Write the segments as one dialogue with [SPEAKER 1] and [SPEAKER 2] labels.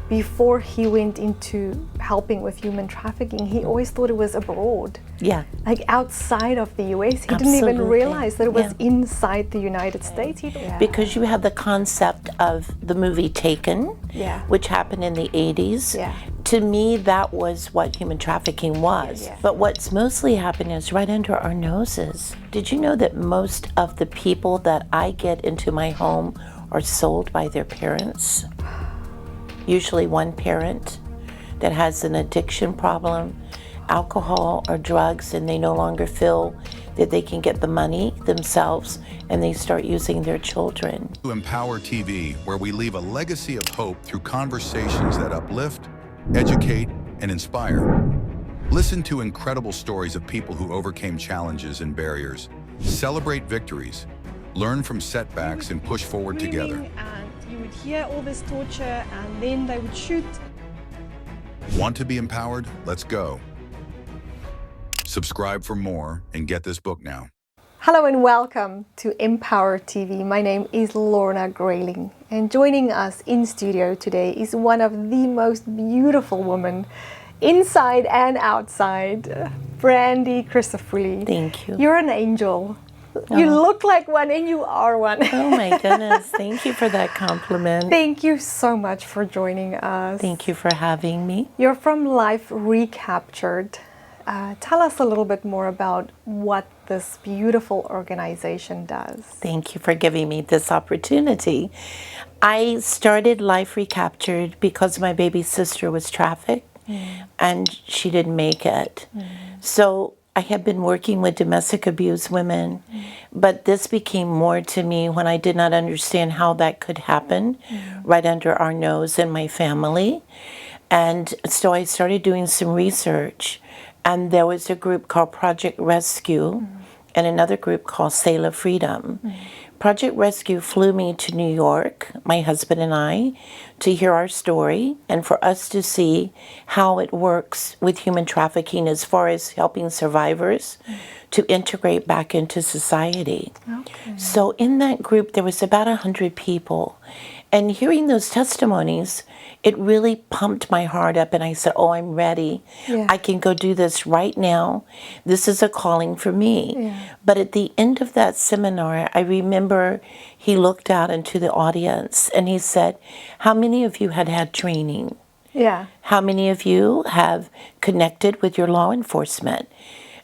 [SPEAKER 1] before he went into helping with human trafficking, he always thought it was abroad.
[SPEAKER 2] Yeah.
[SPEAKER 1] Like outside of the US. He didn't even
[SPEAKER 2] Absolutely.
[SPEAKER 1] realize that it was inside the United States.
[SPEAKER 2] Because you have the concept of the movie Taken, which happened in the 80s. To me, that was what human trafficking was. But what's mostly happening is right under our noses. Did you know that most of the people that I get into my home are sold by their parents? Usually one parent that has an addiction problem, alcohol or drugs, and they no longer feel that they can get the money themselves, and they start using their children.
[SPEAKER 3] To M-powerTV, where we leave a legacy of hope through conversations that uplift, educate, and inspire. Listen to incredible stories of people who overcame challenges and barriers, celebrate victories, learn from setbacks, and push forward together.
[SPEAKER 1] You would hear all this torture, and then they would shoot.
[SPEAKER 3] Want to be empowered? Let's go. Subscribe for more and get this book now.
[SPEAKER 1] Hello and welcome to M-powerTV. My name is Lorna Greyling, and joining us in studio today is one of the most beautiful women inside and outside, Brandy Crisifulli.
[SPEAKER 2] Thank you.
[SPEAKER 1] You're an angel. You look like one and you are one.
[SPEAKER 2] Oh my goodness, thank you for that compliment.
[SPEAKER 1] Thank you so much for joining us.
[SPEAKER 2] Thank you for having me.
[SPEAKER 1] You're from Life Recaptured. Tell us a little bit more about what this beautiful organization does.
[SPEAKER 2] Thank you for giving me this opportunity. I started Life Recaptured because my baby sister was trafficked and she didn't make it. So I had been working with domestic abuse women, but this became more to me when I did not understand how that could happen right under our nose in my family. And so I started doing some research, and there was a group called Project Rescue and another group called Sail Freedom. Project Rescue flew me to New York, my husband and I, to hear our story and for us to see how it works with human trafficking as far as helping survivors to integrate back into society. So in that group, there was about 100 people. And hearing those testimonies, it really pumped my heart up, and I said, oh, I'm ready. I can go do this right now. This is a calling for me. But at the end of that seminar, I remember he looked out into the audience and he said, how many of you had had training? How many of you have connected with your law enforcement?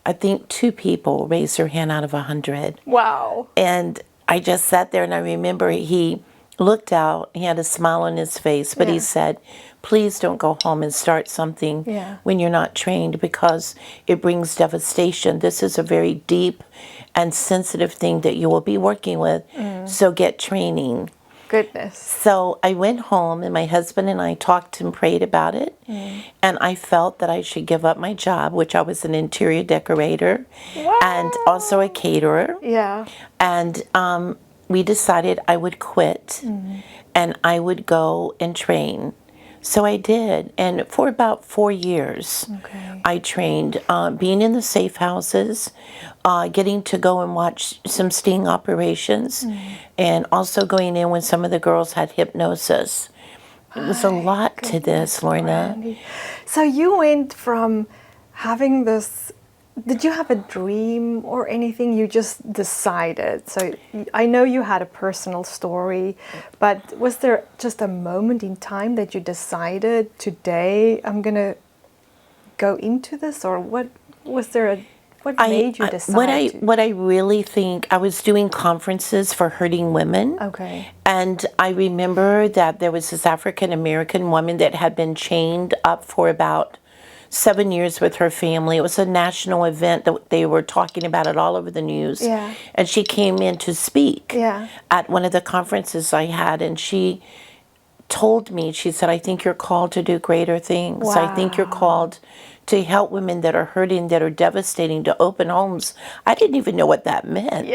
[SPEAKER 2] I think 2 people raised their hand out of 100.
[SPEAKER 1] Wow.
[SPEAKER 2] And I just sat there, and I remember he looked out, he had a smile on his face, but he said, please don't go home and start something when you're not trained, because it brings devastation. This is a very deep and sensitive thing that you will be working with, so get training.
[SPEAKER 1] Goodness.
[SPEAKER 2] So I went home, and my husband and I talked and prayed about it, and I felt that I should give up my job, which I was an interior decorator and also a caterer. And we decided I would quit and I would go and train. So I did, and for about 4 years, I trained, being in the safe houses, getting to go and watch some sting operations, and also going in when some of the girls had hypnosis. It was a lot to this, Lorna.
[SPEAKER 1] Brandy. So you went from having this, did you have a dream or anything? You just decided. So I know you had a personal story, but was there just a moment in time that you decided, today I'm going to go into this? Or what was there what made you decide?
[SPEAKER 2] What I really think, I was doing conferences for hurting women. And I remember that there was this African-American woman that had been chained up for about 7 years with her family. It was a national event that they were talking about it all over the news. And she came in to speak at one of the conferences I had, and she told me, she said, I think you're called to do greater things. I think you're called to help women that are hurting, that are devastating, to open homes. I didn't even know what that meant.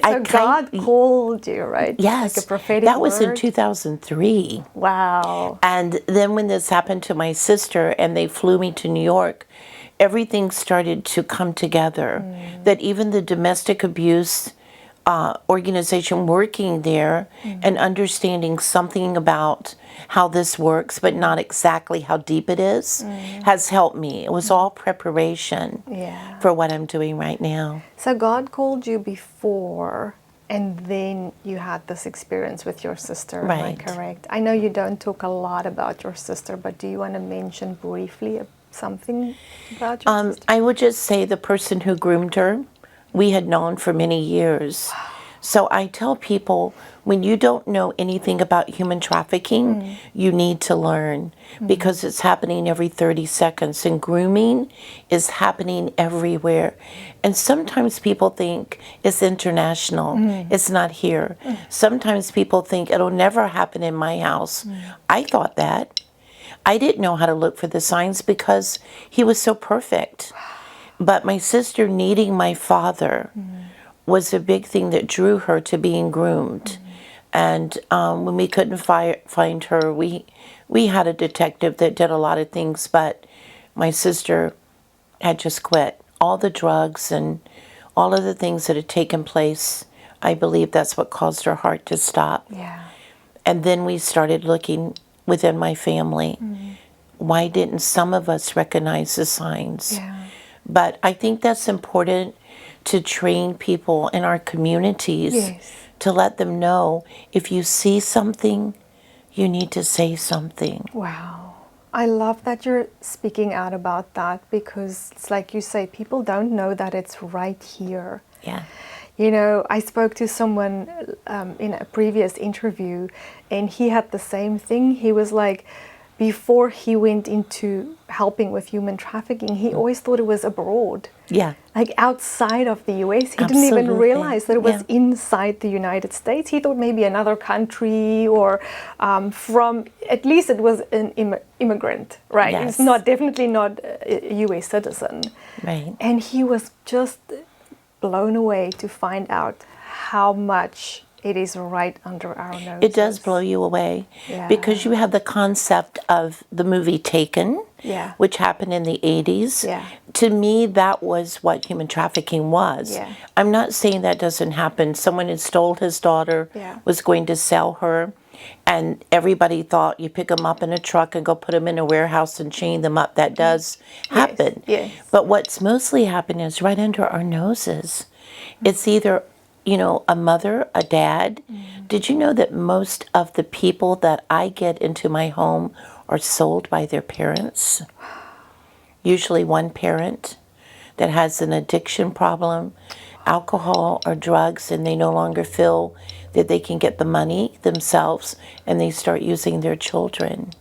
[SPEAKER 1] So God called you, right?
[SPEAKER 2] Yes,
[SPEAKER 1] like a prophetic
[SPEAKER 2] that was
[SPEAKER 1] word.
[SPEAKER 2] in 2003.
[SPEAKER 1] Wow.
[SPEAKER 2] And then when this happened to my sister and they flew me to New York, everything started to come together. That even the domestic abuse organization working there and understanding something about how this works, but not exactly how deep it is, has helped me. It was all preparation
[SPEAKER 1] Yeah.
[SPEAKER 2] for what I'm doing right now.
[SPEAKER 1] So God called you before, and then you had this experience with your sister, am I
[SPEAKER 2] Right.
[SPEAKER 1] correct? I know you don't talk a lot about your sister, but do you want to mention briefly something about your sister?
[SPEAKER 2] I would just say the person who groomed her, we had known for many years. So I tell people, when you don't know anything about human trafficking, you need to learn because it's happening every 30 seconds and grooming is happening everywhere. And sometimes people think it's international. It's not here. Sometimes people think it'll never happen in my house. I thought that. I didn't know how to look for the signs because he was so perfect. But my sister needing my father was a big thing that drew her to being groomed. And when we couldn't find her, we had a detective that did a lot of things, but my sister had just quit. All the drugs and all of the things that had taken place, I believe that's what caused her heart to stop.
[SPEAKER 1] Yeah.
[SPEAKER 2] And then we started looking within my family. Why didn't some of us recognize the signs?
[SPEAKER 1] Yeah.
[SPEAKER 2] But I think that's important to train people in our communities
[SPEAKER 1] Yes.
[SPEAKER 2] to let them know if you see something, you need to say something.
[SPEAKER 1] Wow. I love that you're speaking out about that because it's like you say, people don't know that it's right here.
[SPEAKER 2] Yeah.
[SPEAKER 1] You know, I spoke to someone in a previous interview and he had the same thing. He was like, before he went into helping with human trafficking, he always thought it was abroad.
[SPEAKER 2] Yeah.
[SPEAKER 1] Like outside of the US. He didn't even
[SPEAKER 2] Absolutely.
[SPEAKER 1] realize that it was
[SPEAKER 2] Yeah.
[SPEAKER 1] inside the United States. He thought maybe another country or from, at least it was an immigrant, right?
[SPEAKER 2] Yes.
[SPEAKER 1] It's definitely not a US citizen.
[SPEAKER 2] Right.
[SPEAKER 1] And he was just blown away to find out how much it is right under our noses.
[SPEAKER 2] It does blow you away
[SPEAKER 1] Yeah.
[SPEAKER 2] because you have the concept of the movie Taken,
[SPEAKER 1] Yeah.
[SPEAKER 2] which happened in the 80s.
[SPEAKER 1] Yeah.
[SPEAKER 2] To me, that was what human trafficking was.
[SPEAKER 1] Yeah.
[SPEAKER 2] I'm not saying that doesn't happen. Someone had stole his daughter,
[SPEAKER 1] Yeah.
[SPEAKER 2] was going to sell her, and everybody thought you pick them up in a truck and go put them in a warehouse and chain them up. That does happen.
[SPEAKER 1] Yes.
[SPEAKER 2] But what's mostly happening is right under our noses. It's either, you know, a mother, a dad. Did you know that most of the people that I get into my home are sold by their parents? Usually one parent that has an addiction problem, alcohol or drugs, and they no longer feel that they can get the money themselves, and they start using their children.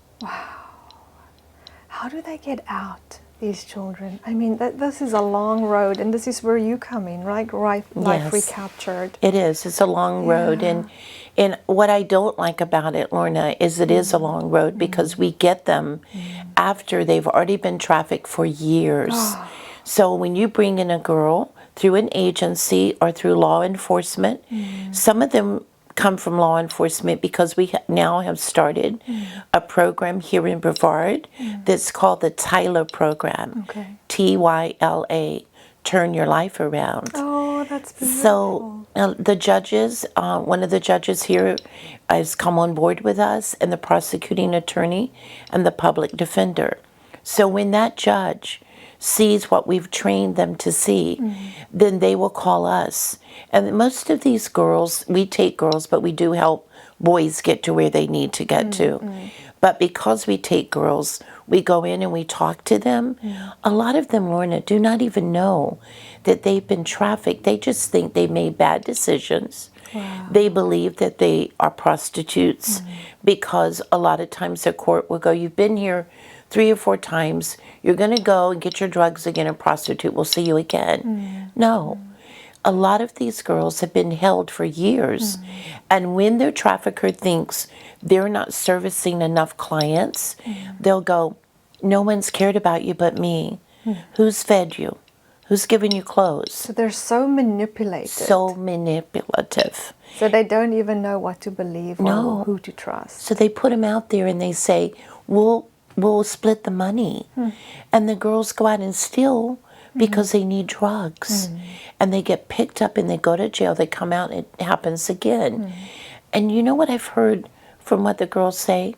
[SPEAKER 1] How do they get out, these children? I mean, this is a long road, and this is where you come in, right? Life
[SPEAKER 2] Yes.
[SPEAKER 1] Recaptured.
[SPEAKER 2] It is. It's a long road. And what I don't like about it, Lorna, is it is a long road because we get them after they've already been trafficked for years. So when you bring in a girl through an agency or through law enforcement, some of them come from law enforcement because we now have started a program here in Brevard that's called the Tyler Program.
[SPEAKER 1] Okay.
[SPEAKER 2] TYLA, Turn Your Life Around.
[SPEAKER 1] Oh, that's beautiful.
[SPEAKER 2] So the judges, one of the judges here has come on board with us, and the prosecuting attorney and the public defender. So when that judge sees what we've trained them to see, then they will call us. And most of these girls, we take girls, but we do help boys get to where they need to get to. But because we take girls, we go in and we talk to them. A lot of them, Lorna, do not even know that they've been trafficked. They just think they made bad decisions.
[SPEAKER 1] Wow.
[SPEAKER 2] They believe that they are prostitutes because a lot of times the court will go, you've been here 3 or 4 times, you're going to go and get your drugs again, a prostitute, we'll see you again. No. A lot of these girls have been held for years. And when their trafficker thinks they're not servicing enough clients, they'll go, no one's cared about you but me. Who's fed you? Who's given you clothes?
[SPEAKER 1] So they're so manipulated.
[SPEAKER 2] So manipulative.
[SPEAKER 1] So they don't even know what to believe
[SPEAKER 2] No.
[SPEAKER 1] or who to trust.
[SPEAKER 2] So they put them out there and they say, we'll split the money. And the girls go out and steal because they need drugs. And they get picked up and they go to jail, they come out, and it happens again. And you know what I've heard from what the girls say?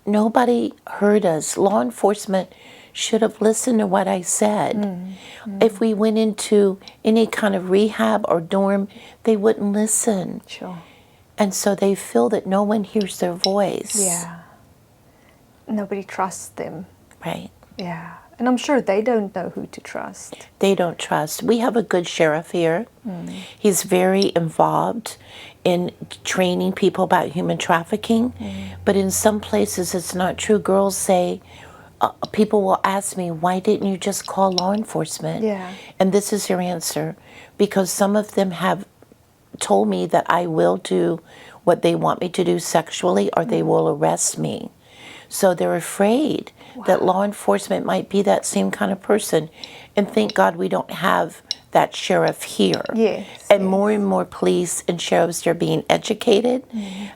[SPEAKER 2] Nobody heard us. Law enforcement should have listened to what I said. If we went into any kind of rehab or dorm, they wouldn't listen.
[SPEAKER 1] Sure.
[SPEAKER 2] And so they feel that no one hears their voice.
[SPEAKER 1] Yeah. Nobody trusts them.
[SPEAKER 2] Right.
[SPEAKER 1] Yeah. And I'm sure they don't know who to trust.
[SPEAKER 2] They don't trust. We have a good sheriff here. He's very involved in training people about human trafficking. But in some places it's not true. Girls say, people will ask me, why didn't you just call law enforcement?
[SPEAKER 1] Yeah.
[SPEAKER 2] And this is your answer. Because some of them have told me that I will do what they want me to do sexually, or they will arrest me. So they're afraid that law enforcement might be that same kind of person. And thank God we don't have that sheriff here.
[SPEAKER 1] Yes.
[SPEAKER 2] And more police and sheriffs are being educated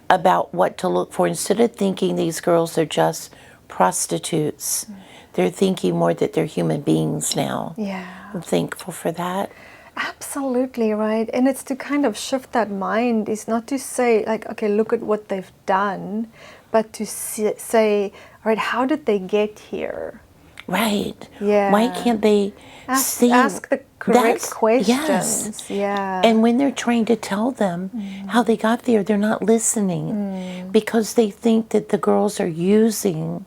[SPEAKER 2] about what to look for. Instead of thinking these girls are just prostitutes, they're thinking more that they're human beings now.
[SPEAKER 1] Yeah.
[SPEAKER 2] I'm thankful for that.
[SPEAKER 1] Absolutely, right. And it's to kind of shift that mind. It's not to say, like, okay, look at what they've done, but to say, all right, how did they get here?
[SPEAKER 2] Right.
[SPEAKER 1] Yeah.
[SPEAKER 2] Why can't they
[SPEAKER 1] ask the correct questions?
[SPEAKER 2] Yes.
[SPEAKER 1] Yeah.
[SPEAKER 2] And when they're trying to tell them how they got there, they're not listening because they think that the girls are using,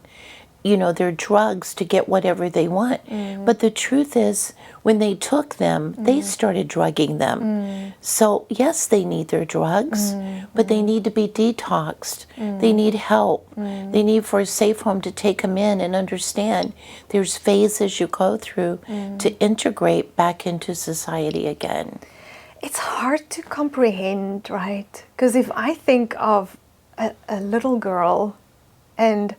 [SPEAKER 2] their drugs to get whatever they want. But the truth is, when they took them, they started drugging them. So yes, they need their drugs, but they need to be detoxed. They need help. They need for a safe home to take them in and understand there's phases you go through to integrate back into society again.
[SPEAKER 1] It's hard to comprehend, right? Because if I think of a little girl and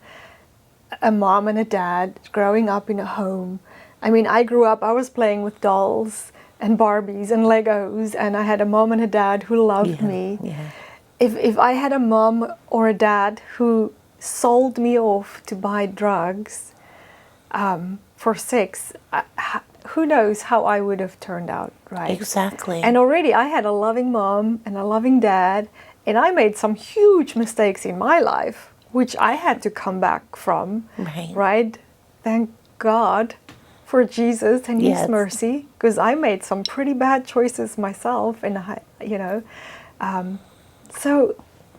[SPEAKER 1] a mom and a dad growing up in a home. I mean, I grew up, I was playing with dolls and Barbies and Legos, and I had a mom and a dad who loved me.
[SPEAKER 2] Yeah.
[SPEAKER 1] If I had a mom or a dad who sold me off to buy drugs for sex, who knows how I would have turned out, right?
[SPEAKER 2] Exactly.
[SPEAKER 1] And already I had a loving mom and a loving dad, and I made some huge mistakes in my life, which I had to come back from, right? Thank God for Jesus and His mercy, because I made some pretty bad choices myself, and so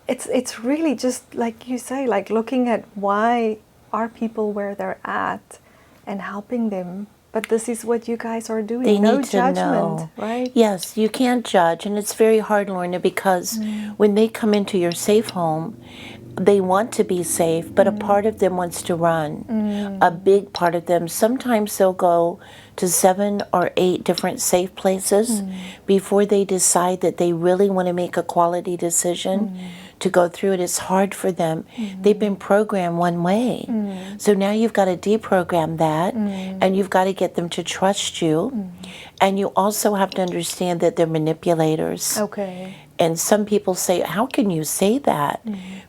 [SPEAKER 1] it's really just like you say, like looking at why are people where they're at and helping them. But this is what you guys are doing.
[SPEAKER 2] They
[SPEAKER 1] no
[SPEAKER 2] need to
[SPEAKER 1] judgment,
[SPEAKER 2] know.
[SPEAKER 1] right?
[SPEAKER 2] Yes, you can't judge, and it's very hard, Lorna, because when they come into your safe home, they want to be safe, but a part of them wants to run. A big part of them. Sometimes they'll go to 7 or 8 different safe places before they decide that they really want to make a quality decision to go through it. It's hard for them. They've been programmed one way. So now you've got to deprogram that, and you've got to get them to trust you. And you also have to understand that they're manipulators.
[SPEAKER 1] Okay.
[SPEAKER 2] And some people say, how can you say that?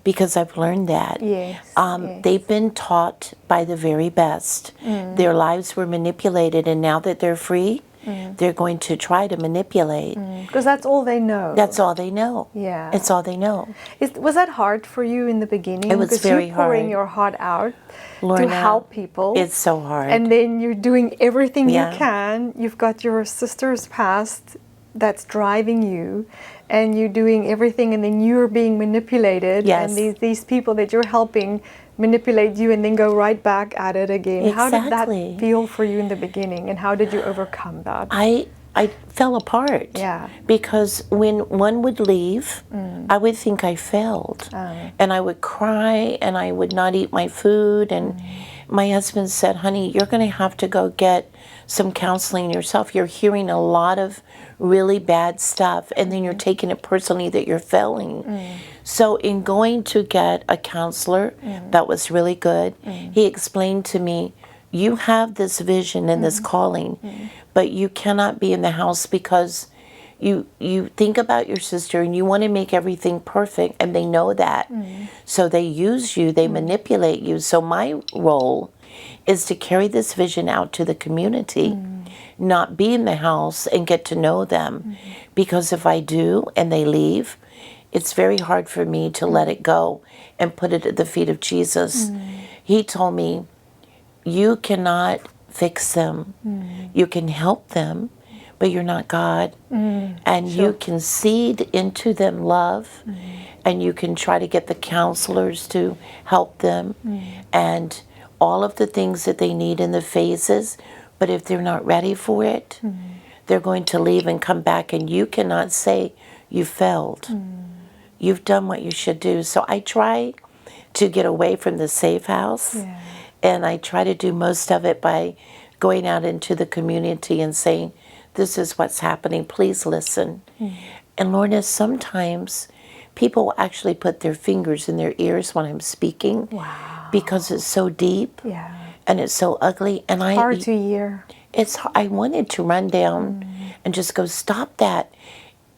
[SPEAKER 2] Because I've learned that.
[SPEAKER 1] Yes,
[SPEAKER 2] They've been taught by the very best. Their lives were manipulated, and now that they're free, they're going to try to manipulate.
[SPEAKER 1] Because that's all they know.
[SPEAKER 2] That's all they know.
[SPEAKER 1] Yeah.
[SPEAKER 2] It's all they know.
[SPEAKER 1] Was that hard for you in the beginning?
[SPEAKER 2] It was very
[SPEAKER 1] you're pouring
[SPEAKER 2] hard.
[SPEAKER 1] your heart out
[SPEAKER 2] Lorna,
[SPEAKER 1] to help people.
[SPEAKER 2] It's so hard.
[SPEAKER 1] And then you're doing everything
[SPEAKER 2] Yeah.
[SPEAKER 1] you can. You've got your sister's past that's driving you, and you're doing everything, and then you're being manipulated.
[SPEAKER 2] Yes.
[SPEAKER 1] And these people that you're helping manipulate you and then go right back at it again. How did that
[SPEAKER 2] Exactly.
[SPEAKER 1] feel for you in the beginning, and how did you overcome that?
[SPEAKER 2] I fell apart.
[SPEAKER 1] Yeah.
[SPEAKER 2] Because when one would leave, I would think I failed. And I would cry, and I would not eat my food. And my husband said, honey, you're going to have to go get some counseling yourself. You're hearing a lot of really bad stuff, and then you're taking it personally that you're failing. So in going to get a counselor, that was really good. He explained to me, you have this vision and this calling, but you cannot be in the house because you think about your sister and you want to make everything perfect, and they know that. So they use you, they manipulate you. So my role is to carry this vision out to the community not be in the house and get to know them. Because if I do and they leave, it's very hard for me to let it go and put it at the feet of Jesus. He told me, you cannot fix them. You can help them, but you're not God. And you can seed into them love, and you can try to get the counselors to help them, and all of the things that they need in the phases. But if they're not ready for it, they're going to leave and come back, and you cannot say you failed. You've done what you should do. So I try to get away from the safe house, and I try to do most of it by going out into the community and saying, this is what's happening, please listen. And Lorna, sometimes people will actually put their fingers in their ears when I'm speaking. Because it's so deep and it's so ugly. And
[SPEAKER 1] It's hard to hear.
[SPEAKER 2] I wanted to run down and just go, stop that.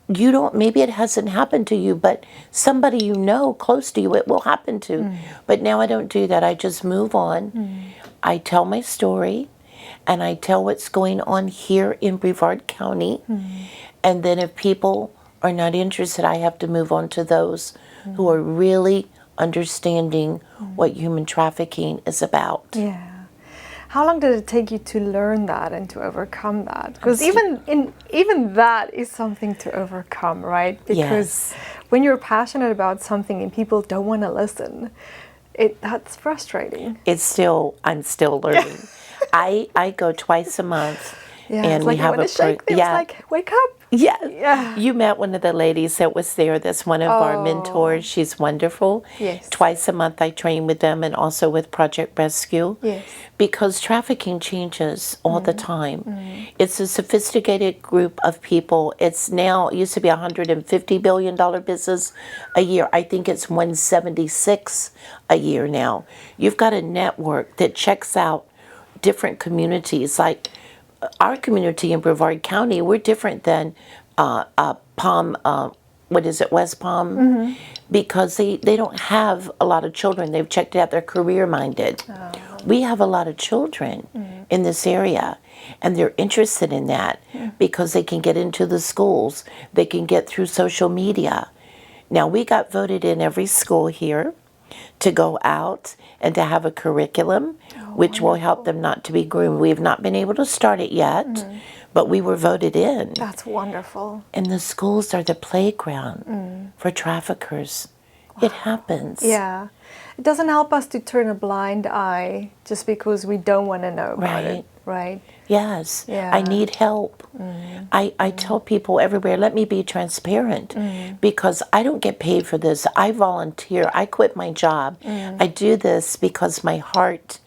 [SPEAKER 2] You don't, maybe it hasn't happened to you, but somebody you know close to you, it will happen to. But now I don't do that. I just move on. I tell my story, and I tell what's going on here in Brevard County. And then if people are not interested, I have to move on to those who are really understanding what human trafficking is about.
[SPEAKER 1] Yeah. How long did it take you to learn that and to overcome that? Because even that is something to overcome, right? Because when you're passionate about something and people don't want to listen, that's frustrating.
[SPEAKER 2] I'm still learning. I go twice a month, and
[SPEAKER 1] it's like
[SPEAKER 2] we have a
[SPEAKER 1] shake things, like wake up.
[SPEAKER 2] You met one of the ladies that was there. That's one of our mentors. She's wonderful. Twice a month I train with them, and also with Project Rescue. Because trafficking changes all the time. It's a sophisticated group of people. It used to be $150 billion business a year. I think it's 176 a year now. You've got a network that checks out different communities. Like our community in Brevard County, we're different than Palm, West Palm, because they don't have a lot of children. They've checked it out, they're career-minded. We have a lot of children in this area, and they're interested in that because they can get into the schools. They can get through social media. Now, we got voted in every school here to go out and to have a curriculum, which will help them not to be groomed. We have not been able to start it yet, but we were voted in.
[SPEAKER 1] That's wonderful.
[SPEAKER 2] And the schools are the playground for traffickers. It happens.
[SPEAKER 1] Yeah. It doesn't help us to turn a blind eye just because we don't want to know about it, right?
[SPEAKER 2] Yes. I need help. I tell people everywhere, let me be transparent, because I don't get paid for this. I volunteer. I quit my job. I do this because my heart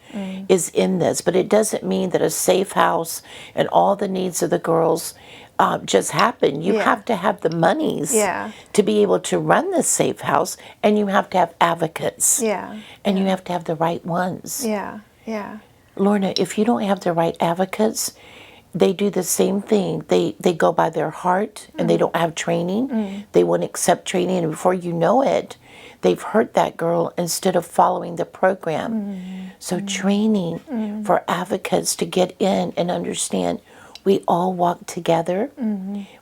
[SPEAKER 2] is in this. But it doesn't mean that a safe house and all the needs of the girls just happen. You have to have the monies to be able to run this safe house, and you have to have advocates. And you have to have the right ones. Lorna, if you don't have the right advocates, they do the same thing. They go by their heart, and they don't have training. They won't accept training, and before you know it, they've hurt that girl instead of following the program. So training for advocates to get in and understand, we all walk together.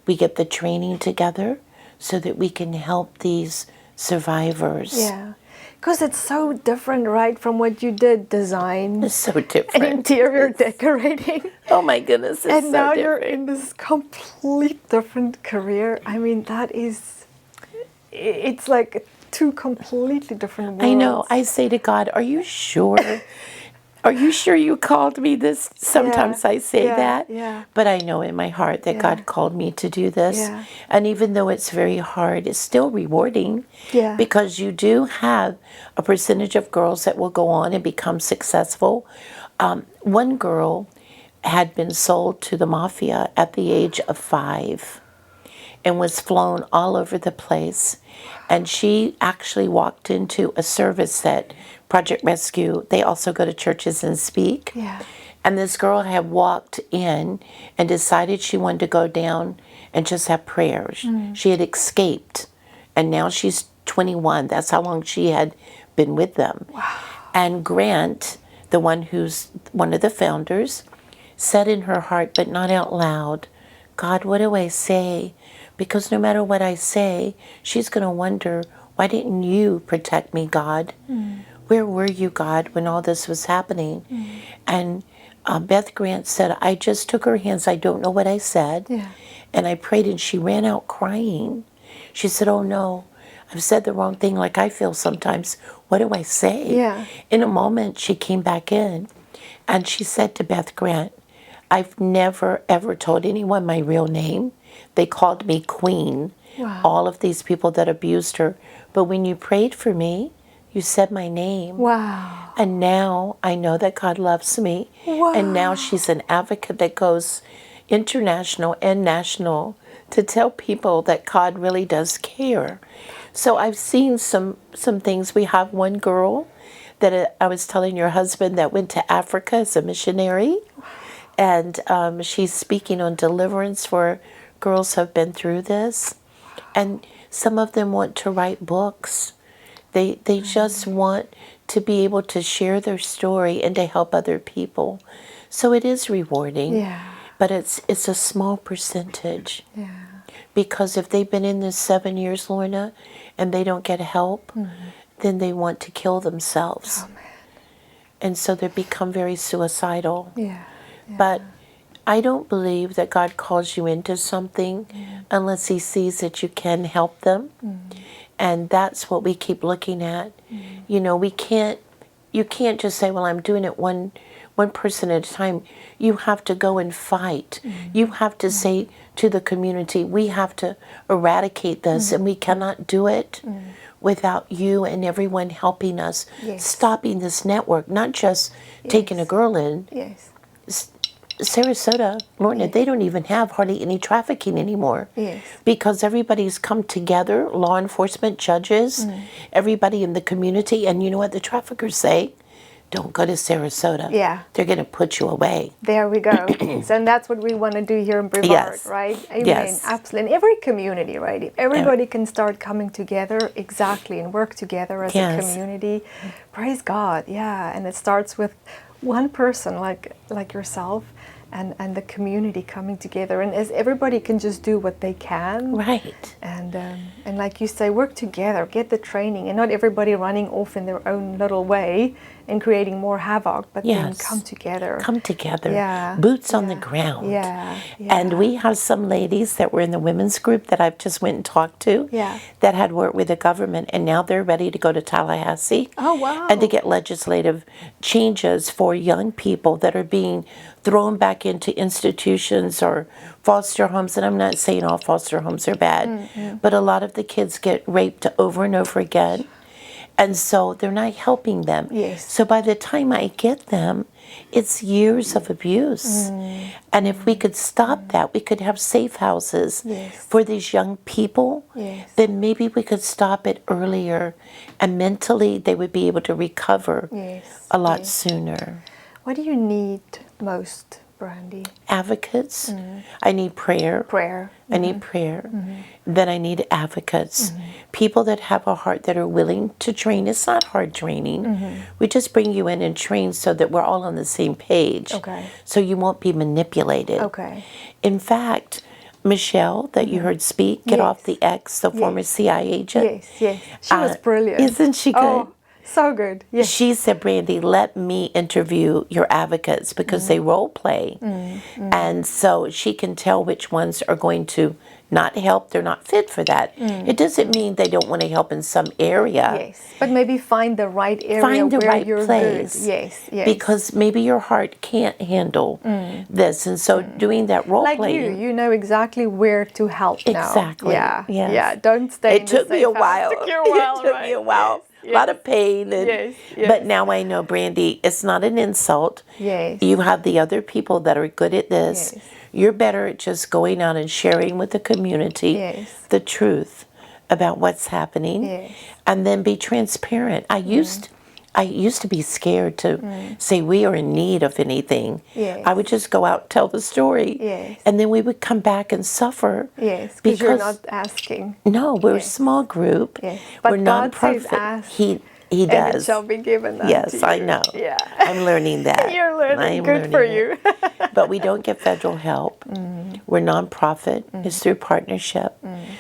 [SPEAKER 2] We get the training together so that we can help these survivors.
[SPEAKER 1] Because it's so different, right, from what you did, design.
[SPEAKER 2] It's so different.
[SPEAKER 1] And interior decorating.
[SPEAKER 2] Oh my goodness, it's
[SPEAKER 1] and now
[SPEAKER 2] so
[SPEAKER 1] you're
[SPEAKER 2] different.
[SPEAKER 1] in this complete different career. I mean, it's like two completely different worlds.
[SPEAKER 2] I know. I say to God, are you sure? Are you sure you called me this? Sometimes I say that. But I know in my heart that God called me to do this. And even though it's very hard, it's still rewarding. Because you do have a percentage of girls that will go on and become successful. One girl had been sold to the mafia at the age of 5 and was flown all over the place. And she actually walked into a service that Project Rescue, they also go to churches and speak. And this girl had walked in and decided she wanted to go down and just have prayers. She had escaped, and now she's 21. That's how long she had been with them. And Grant, the one who's one of the founders, said in her heart, but not out loud, God, what do I say? Because no matter what I say, she's going to wonder, why didn't you protect me, God? Where were you, God, when all this was happening? And Beth Grant said, I just took her hands. I don't know what I said.
[SPEAKER 1] Yeah.
[SPEAKER 2] And I prayed, and she ran out crying. She said, oh, no, I've said the wrong thing like I feel sometimes. What do I say?
[SPEAKER 1] Yeah.
[SPEAKER 2] In a moment, she came back in, and she said to Beth Grant, I've never, ever told anyone my real name. They called me Queen,
[SPEAKER 1] Wow.
[SPEAKER 2] all of these people that abused her. But when you prayed for me, you said my name.
[SPEAKER 1] Wow.
[SPEAKER 2] And now I know that God loves me.
[SPEAKER 1] Wow.
[SPEAKER 2] And now she's an advocate that goes international and national to tell people that God really does care. So I've seen some things. We have one girl that I was telling your husband that went to Africa as a missionary. And she's speaking on deliverance for girls who have been through this. And some of them want to write books. They just want to be able to share their story and to help other people. So it is rewarding.
[SPEAKER 1] Yeah.
[SPEAKER 2] But it's a small percentage.
[SPEAKER 1] Yeah.
[SPEAKER 2] Because if they've been in this 7 years, Lorna, and they don't get help, then they want to kill themselves.
[SPEAKER 1] Oh, man.
[SPEAKER 2] And so they become very suicidal.
[SPEAKER 1] Yeah.
[SPEAKER 2] But I don't believe that God calls you into something unless he sees that you can help them. And that's what we keep looking at. You know, you can't just say, well, I'm doing it one person at a time. You have to go and fight. You have to say to the community, we have to eradicate this, and we cannot do it without you and everyone helping us, stopping this network, not just taking a girl in.
[SPEAKER 1] Yes.
[SPEAKER 2] Sarasota, Lorna, they don't even have hardly any trafficking anymore.
[SPEAKER 1] Yes.
[SPEAKER 2] Because everybody's come together, law enforcement, judges, everybody in the community, and you know what the traffickers say? Don't go to Sarasota.
[SPEAKER 1] Yeah.
[SPEAKER 2] They're going to put you away.
[SPEAKER 1] There we go. So, and that's what we want to do here in Brevard,
[SPEAKER 2] Yes.
[SPEAKER 1] right? Amen.
[SPEAKER 2] Yes.
[SPEAKER 1] Absolutely. In every community, right? If everybody can start coming together, exactly, and work together as a
[SPEAKER 2] Yes.
[SPEAKER 1] community, praise God. Yeah. And it starts with one person like yourself and the community coming together. And as everybody can just do what they can.
[SPEAKER 2] Right.
[SPEAKER 1] And like you say, work together, get the training, and not everybody running off in their own little way and creating more havoc, but then
[SPEAKER 2] Yes.
[SPEAKER 1] come together.
[SPEAKER 2] Come together.
[SPEAKER 1] Yeah.
[SPEAKER 2] Boots on the ground.
[SPEAKER 1] Yeah.
[SPEAKER 2] And we have some ladies that were in the women's group that I've just went and talked to
[SPEAKER 1] Yeah.
[SPEAKER 2] that had worked with the government, and now they're ready to go to Tallahassee.
[SPEAKER 1] Oh, wow.
[SPEAKER 2] And to get legislative changes for young people that are being thrown back into institutions or foster homes. And I'm not saying all foster homes are bad, but a lot of the kids get raped over and over again. And so they're not helping them.
[SPEAKER 1] Yes.
[SPEAKER 2] So by the time I get them, it's years of abuse. And if we could stop that, we could have safe houses for these young people, then maybe we could stop it earlier, and mentally they would be able to recover a lot sooner.
[SPEAKER 1] What do you need most, Brandy?
[SPEAKER 2] Advocates. I need prayer.
[SPEAKER 1] Prayer.
[SPEAKER 2] I need prayer. Then I need advocates. People that have a heart that are willing to train. It's not hard training. We just bring you in and train so that we're all on the same page.
[SPEAKER 1] Okay.
[SPEAKER 2] So you won't be manipulated.
[SPEAKER 1] Okay.
[SPEAKER 2] In fact, Michelle, that you heard speak, get off the X, the former CIA agent.
[SPEAKER 1] Yes, yes. She was brilliant.
[SPEAKER 2] Isn't she good?
[SPEAKER 1] Oh, so good. Yes.
[SPEAKER 2] She said, Brandy, let me interview your advocates because they role play. And so she can tell which ones are going to not help. They're not fit for that. It doesn't mean they don't want to help in some area.
[SPEAKER 1] Yes. But maybe find the right area
[SPEAKER 2] Find the
[SPEAKER 1] where
[SPEAKER 2] right
[SPEAKER 1] you're
[SPEAKER 2] place.
[SPEAKER 1] good. Yes, yes.
[SPEAKER 2] Because maybe your heart can't handle this. And so doing that role
[SPEAKER 1] like
[SPEAKER 2] playing.
[SPEAKER 1] you know exactly where to help now.
[SPEAKER 2] Exactly.
[SPEAKER 1] Yeah.
[SPEAKER 2] Yes.
[SPEAKER 1] Yeah. Don't stay in
[SPEAKER 2] It
[SPEAKER 1] the
[SPEAKER 2] took me
[SPEAKER 1] safe
[SPEAKER 2] a
[SPEAKER 1] house.
[SPEAKER 2] while.
[SPEAKER 1] It took you a while,
[SPEAKER 2] It took
[SPEAKER 1] right?
[SPEAKER 2] me a while.
[SPEAKER 1] Yes,
[SPEAKER 2] A lot of pain. And,
[SPEAKER 1] yes, yes.
[SPEAKER 2] But now I know, Brandy, it's not an insult.
[SPEAKER 1] Yes.
[SPEAKER 2] You have the other people that are good at this.
[SPEAKER 1] Yes.
[SPEAKER 2] You're better at just going out and sharing with the community
[SPEAKER 1] Yes.
[SPEAKER 2] the truth about what's happening.
[SPEAKER 1] Yes.
[SPEAKER 2] And then be transparent. I used to be scared to say we are in need of anything.
[SPEAKER 1] Yes.
[SPEAKER 2] I would just go out and tell the story.
[SPEAKER 1] Yes.
[SPEAKER 2] And then we would come back and suffer.
[SPEAKER 1] Yes, because you're not asking.
[SPEAKER 2] No, we're a small group.
[SPEAKER 1] Yes. But
[SPEAKER 2] We're
[SPEAKER 1] God says
[SPEAKER 2] nonprofit.
[SPEAKER 1] ask.
[SPEAKER 2] He
[SPEAKER 1] And it
[SPEAKER 2] does.
[SPEAKER 1] shall be given unto
[SPEAKER 2] Yes,
[SPEAKER 1] you.
[SPEAKER 2] I know.
[SPEAKER 1] Yeah.
[SPEAKER 2] I'm learning that.
[SPEAKER 1] You're learning.
[SPEAKER 2] I'm
[SPEAKER 1] Good for
[SPEAKER 2] learning
[SPEAKER 1] you.
[SPEAKER 2] it. But we don't get federal help. We're nonprofit. It's through partnership.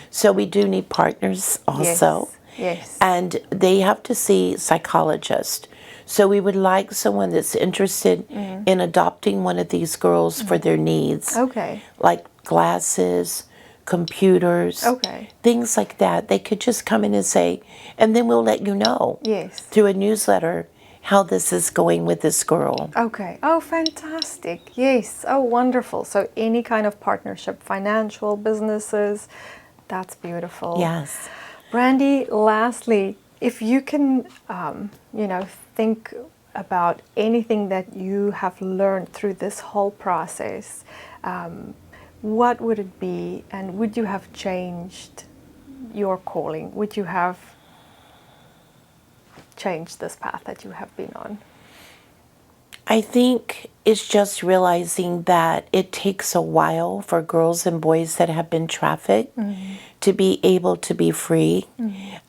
[SPEAKER 2] So we do need partners also.
[SPEAKER 1] Yes.
[SPEAKER 2] And they have to see psychologists. So we would like someone that's interested in adopting one of these girls for their needs.
[SPEAKER 1] Okay.
[SPEAKER 2] Like glasses, computers,
[SPEAKER 1] Okay.
[SPEAKER 2] things like that. They could just come in and say, and then we'll let you know
[SPEAKER 1] Yes.
[SPEAKER 2] through a newsletter how this is going with this girl.
[SPEAKER 1] Okay. Oh, fantastic. Yes. Oh, wonderful. So any kind of partnership, financial, businesses, that's beautiful.
[SPEAKER 2] Yes.
[SPEAKER 1] Brandy, lastly, if you can, think about anything that you have learned through this whole process, what would it be? And would you have changed your calling? Would you have changed this path that you have been on?
[SPEAKER 2] I think it's just realizing that it takes a while for girls and boys that have been trafficked to be able to be free.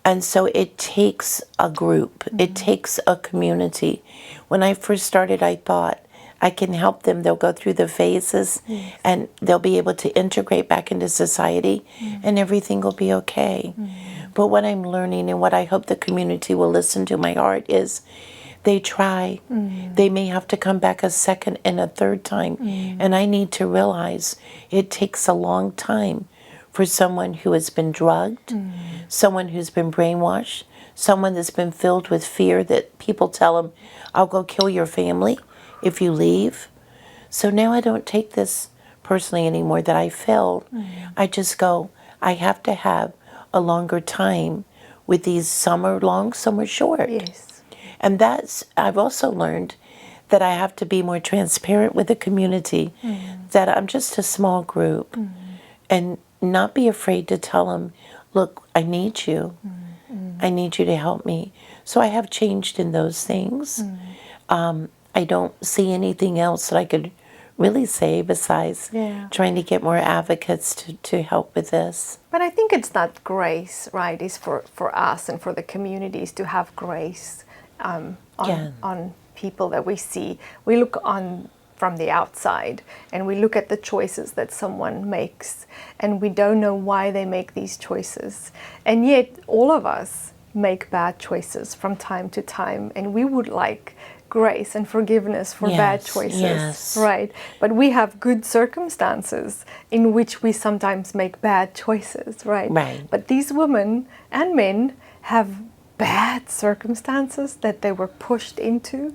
[SPEAKER 2] And so it takes a group, it takes a community. When I first started, I thought, I can help them. They'll go through the phases and they'll be able to integrate back into society and everything will be okay. But what I'm learning and what I hope the community will listen to my heart is they try. They may have to come back a second and a third time. And I need to realize it takes a long time for someone who has been drugged, someone who's been brainwashed, someone that's been filled with fear that people tell them, I'll go kill your family if you leave. So now I don't take this personally anymore that I failed. I just go, I have to have a longer time with these. Some are long, some are short.
[SPEAKER 1] Yes.
[SPEAKER 2] And I've also learned that I have to be more transparent with the community, that I'm just a small group, and not be afraid to tell them, look, I need you. I need you to help me. So I have changed in those things. I don't see anything else that I could really say besides trying to get more advocates to help with this.
[SPEAKER 1] But I think it's not grace, right? It's for us and for the communities to have grace on people that we see. We look on from the outside and we look at the choices that someone makes and we don't know why they make these choices. And yet all of us make bad choices from time to time, and we would like grace and forgiveness for bad choices, right? But we have good circumstances in which we sometimes make bad choices, right? But these women and men have bad circumstances that they were pushed into,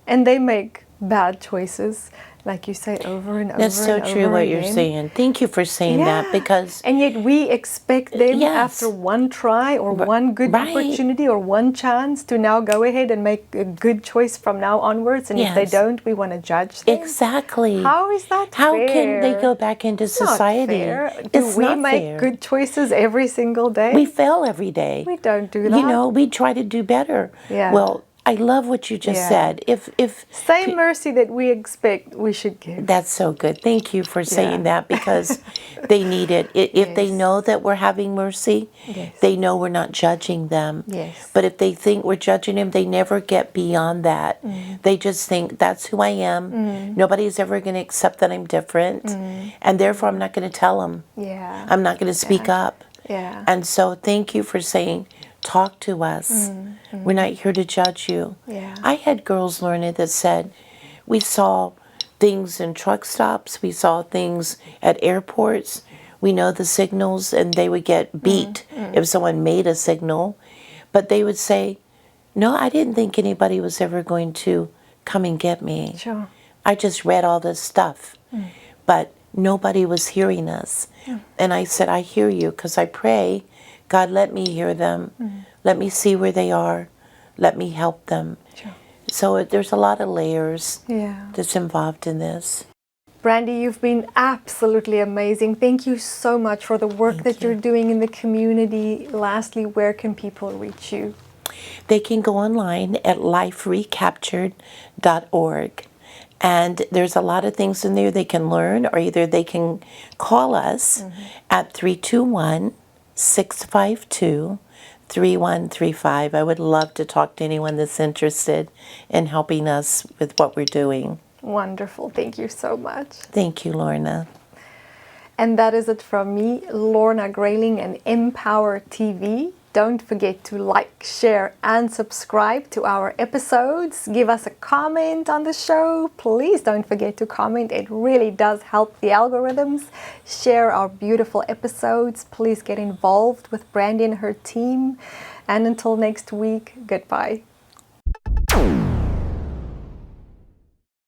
[SPEAKER 1] and they make bad choices, like you say, over and over.
[SPEAKER 2] That's so true what you're saying. Thank you for saying that, because
[SPEAKER 1] and yet we expect them after one try or one good opportunity or one chance to now go ahead and make a good choice from now onwards, and if they don't, we want to judge them.
[SPEAKER 2] Exactly.
[SPEAKER 1] How is that
[SPEAKER 2] How
[SPEAKER 1] fair?
[SPEAKER 2] can they go back into society?
[SPEAKER 1] Not fair. Do we make good choices every single day?
[SPEAKER 2] We fail every day.
[SPEAKER 1] We don't do that.
[SPEAKER 2] You know, we try to do better. Well, I love what you just said. If
[SPEAKER 1] same mercy that we expect, we should give.
[SPEAKER 2] That's so good. Thank you for saying that, because they need it. If they know that we're having mercy, they know we're not judging them. But if they think we're judging them, they never get beyond that. They just think that's who I am. Nobody's ever going to accept that I'm different, and therefore I'm not going to tell them. I'm not going to speak up. And so thank you for saying, talk to us. We're not here to judge you. I had girls, Lorna, that said, we saw things in truck stops, we saw things at airports, we know the signals, and they would get beat if someone made a signal. But they would say, no, I didn't think anybody was ever going to come and get me. I just read all this stuff. But nobody was hearing us. And I said, I hear you, because I pray, God, let me hear them. Let me see where they are. Let me help them. So there's a lot of layers that's involved in this.
[SPEAKER 1] Brandy, you've been absolutely amazing. Thank you so much for the work that you're doing in the community. Lastly, where can people reach you?
[SPEAKER 2] They can go online at liferecaptured.org. And there's a lot of things in there they can learn, or either they can call us at 321-652 3135. I would love to talk to anyone that's interested in helping us with what we're doing.
[SPEAKER 1] Wonderful. Thank you so much.
[SPEAKER 2] Thank you, Lorna.
[SPEAKER 1] And that is it from me, Lorna Greyling and M-powerTV. Don't forget to like, share, and subscribe to our episodes. Give us a comment on the show. Please don't forget to comment. It really does help the algorithms. Share our beautiful episodes. Please get involved with Brandy and her team. And until next week, goodbye.